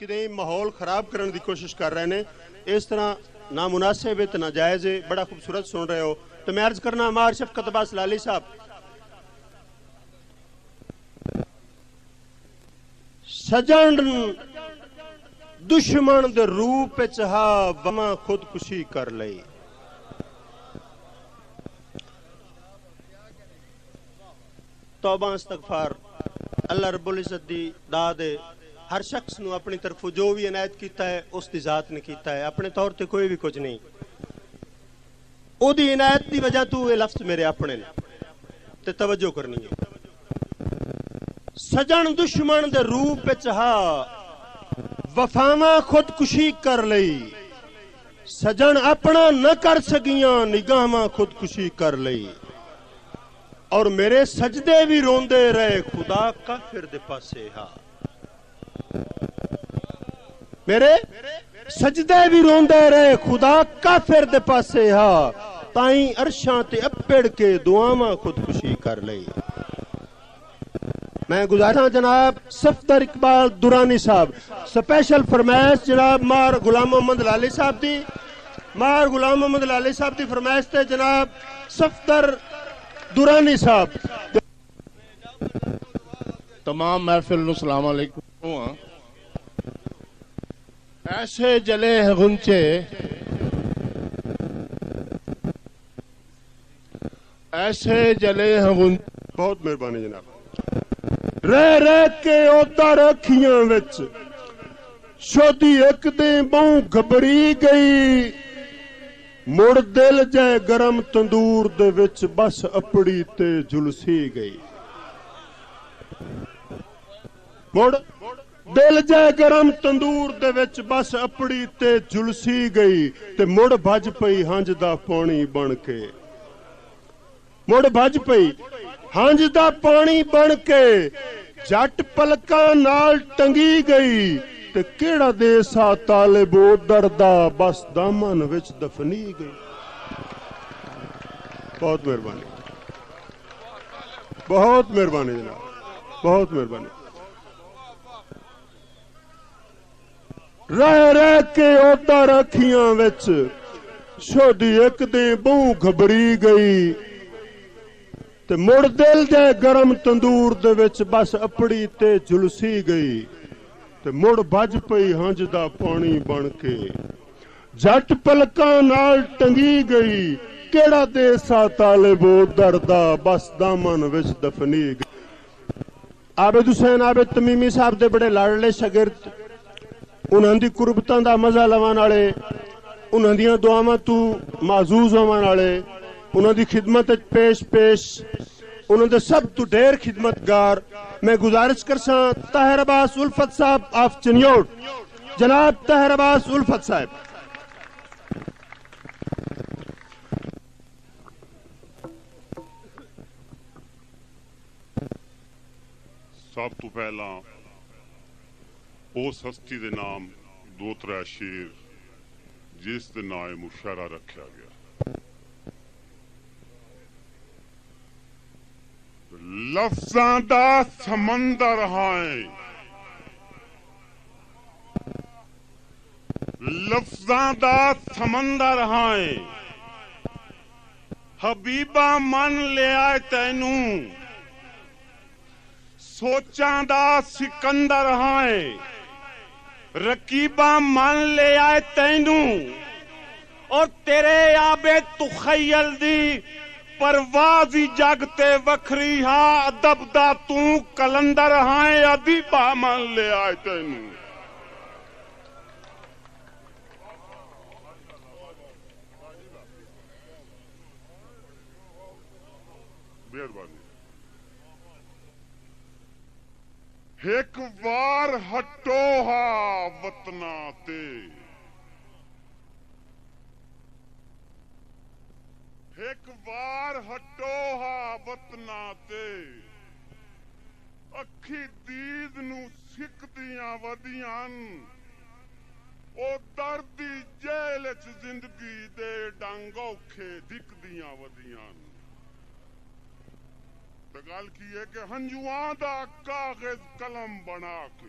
کدیں ماحول خراب کرنے دی کوشش کر رہے ہیں، اس طرح نامناسب ہے تے ناجائز ہے. بڑا خوبصورت سن رہے ہو تو میں عرض کرنا مار شفقت عباس لالی صاحب سجن دشمن دے روپ چہا وما خودکشی کر لئی. توبہ استغفار اللہ رب العزت دی داد ہے. ہر شخص نو اپنی طرف جو بھی عنایت کیتا ہے اس دی ذات نے کیتا ہے، اپنے طور تے کوئی بھی کچھ نہیں. او دی عنایت دی وجہ تو یہ لفظ میرے اپنے نے تے توجہ کرنی ہے. سجن دشمن دے روپ چہا وفاواں خودکشی کر لئی. سجن اپنا نہ کر سگیاں نگاہاں خودکشی کر لئی. اور میرے سجدے بھی روندے رہے خدا کافر دے پاسے ہا. میرے سجدے بھی روندے رہے خدا کافر دے پاسے ہا. تائیں عرشاں تے اپڑ کے دعاواں خودکشی کر لئی. میں گزارا جناب صفدر اقبال دورانی صاحب سپیشل فرمائش جناب مار غلام محمد لالی صاحب دی، مار غلام محمد لالی صاحب دی فرمائش تے جناب صفدر دورانی صاحب. تمام محفل نو السلام علیکم. ایسے جلے ہیں غنچے، ایسے جلے ہیں غنچے. بہت مہربانی جناب. رہ رہ کے ادھر اکھیاں وچ شودی ایک دیں بہوں گھبری گئی. مڑ دل جائے گرم تندور دے وچ بس اپڑی تے جلسی گئی. مڑ دل جائے گرم تندور دے وچ بس اپڑی تے جلسی گئی. تے مڑ بھج پئی ہنج دا پانی بن کے. مڑ بھج پئی ہنج دا پانی بن کے. جٹ پلکاں نال ٹنگی گئی. تے کیڑا دیسا طالب او دردا بس دامن وچ دفنی گئی. بہت مہربانی، بہت مہربانی جناب، بہت مہربانی. رہ رہ کے ادھر اکھیاں وچ شودی ایک دیں بہوں گھبری گئی. تے مڑ دل جائے گرم تندور دے وچ بس اپڑی تے جلسی گئی. تے مڑ بھج پئی ہنج دا پانی بن کے. جٹ پلکاں نال ٹنگی گئی. کیڑا دیسا طالب او دردا بس دامن وچ دفنی گئی. عابد حسین عابد تمیمی صاحب دے بڑے لاڈلے شاگرد، انہاں دی قربتاں دا مزہ لوان والے، انہاں دیاں دعاواں تو معزوز ہوان والے، انہاں دی خدمت پیش انہاں دے سب تو ڈیر خدمتگار. میں گزارش کرساں طاہر عباس الفت صاحب آف چنیوٹ، جناب طاہر عباس الفت صاحب. سب تو پہلا اس ہستی دے نام دو ترے شیر جس دے نام مشاعرہ رکھا گیا. لفظاں دا سمندر ہائیں، لفظاں دا سمندر ہائیں. حبیبہ من لے آئے تینوں سوچاں دا سکندر ہائیں. رقیبہ من لے آئے تینوں اور تیرے آبے تخیل دی پروازی جگ تے وکھری ہاں. ادب دا توں کلندر ہائیں. ادیبہ من لے آئے تینوں. مہربانی. ایک وار ہٹو ہا وطنا تے، ایک وار ہٹو ہا وطنا تے. اکھی دید نو سکدیاں ودیاں او دردی جیل چ زندگی دے ڈنگ اوکھے دکدیاں ودیاں. گل کی ہے کہ ہنجواں دا کاغذ قلم بنا کے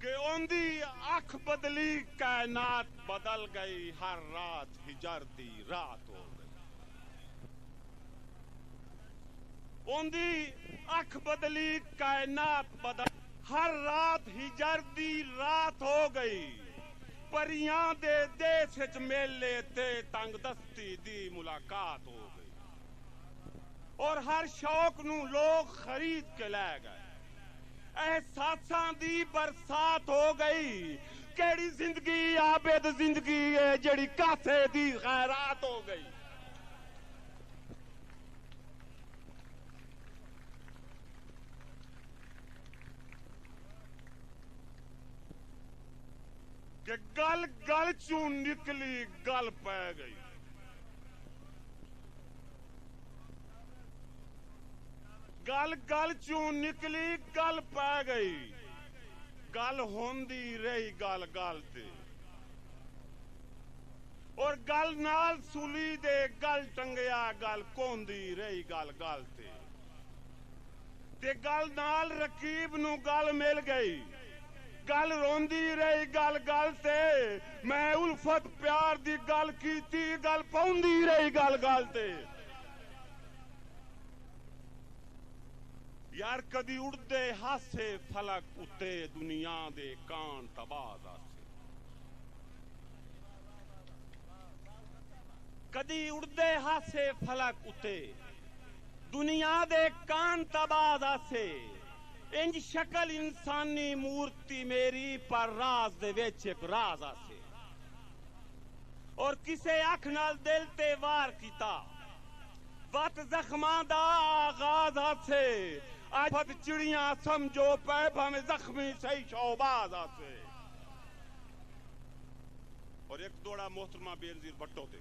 کہ اندی اکھ بدلی کائنات بدل گئی، ہر رات ہجر دی رات ہو گئی۔ اندی اکھ بدلی کائنات بدل، ہر رات ہجر دی رات ہو گئی۔ پریاں دے دیس وچ میلے تے تنگ دستی دی ملاقات ہو گئی، اور ہر شوق نو لوگ خرید کے لے گئے۔ احساساں دی برسات ہو گئی، کیڑی زندگی عابد زندگی ہے جڑی کاسے دی خیرات ہو گئی۔ کہ گل گل چوں نکلی گل پہ گئی، گل گل چوں نکلی گل پہ گئی، گل ہوندی رہی گل گل تے، اور گل نال سولی دے گل ٹنگیا گل کوندی رہی گل گل تے گل نال رقیب نو گل مل گئی، گل روندی رہی گل گل تے، میں الفت پیار دی گل کیتی گل پوندی رہی گل گل تے۔ یار کدی اڑدے ہاسے فلک اتے دنیا دے کان تباز آسے، کدی اڑدے ہاسے فلک اتے دنیا دے کان تباز آسے، انج شکل انسانی مورتی میری پر راز دے وچ ایک راز آسے، اور کسے اکھ نال دل تے وار کیتا وقت زخماں دا آغاز آسے، آج پھت چڑیاں سمجھو پہ بھامے زخمی صحیح شعباز آسے۔ اور ایک دوڑا محترمہ بے نظیر بٹو دے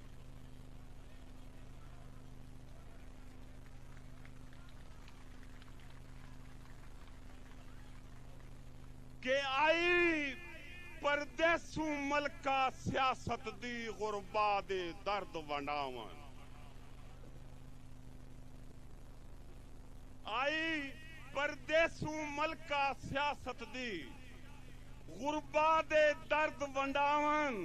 کہ آئی پردیسوں ملکہ سیاست دی غربا دے درد ونڈاون، آئی پردیسوں ملکہ سیاست دی غربا دے درد ونڈاون،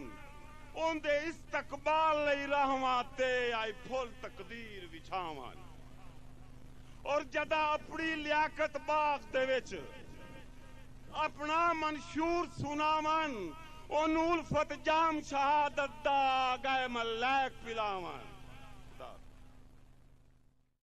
ان دے استقبال لئی رہواں تے آئی پھول تقدیر وچھاون، اور جدا اپنی لیاقت باغ دے وچ اپنا منشور سناون، اونوں الفت جام شہادت دا گئے ملیک پلاون۔